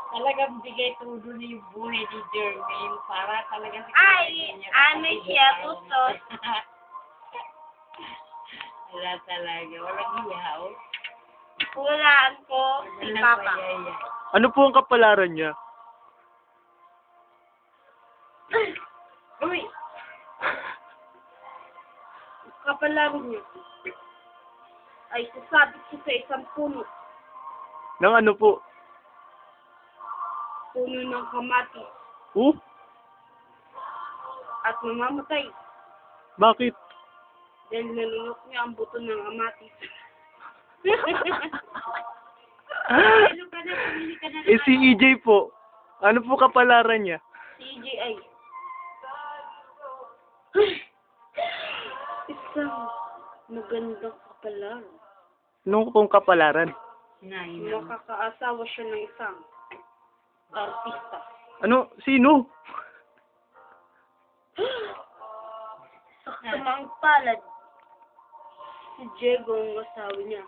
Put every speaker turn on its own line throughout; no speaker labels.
Talagang bigay tudo na yung buhay ni Jermaine para talagang
Ay, ano siya, tusot.
Wala talaga. Walang hiyaw.
Hulaan ko si
Walang
Papa.
payaya.
Ano po ang kapalaran niya?
Uy!
Kapalaran niya ay sasabit siya sa isang puno.
Nang ano po?
Puno ng kamatis at mamamatay
Bakit?
dahil nalunok niya ang buto ng kamatis.
Ano ka na? Pumili ka na
Si EJ po. Ano po kapalaran niya?
CGI. Isang magandang kapalaran.
Ano pong kapalaran?
Nainam.
Makakaasawa siya ng isang artista.
Ano? Sino?
Sa kasamang palad, si Diego ang asawa niya.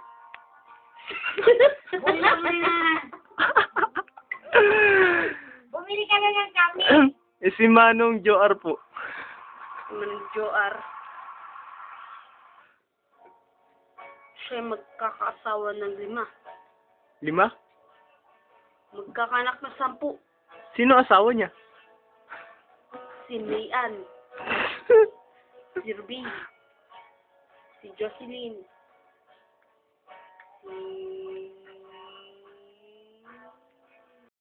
Bumili ka na ng kami.
Si Manong Joar po.
Manong Joar. Siya magkakaasawa ng 5.
5?
Magkakanak na 10.
Sino asawa niya?
Si Mayan, si Ruby, si Jocelyn, si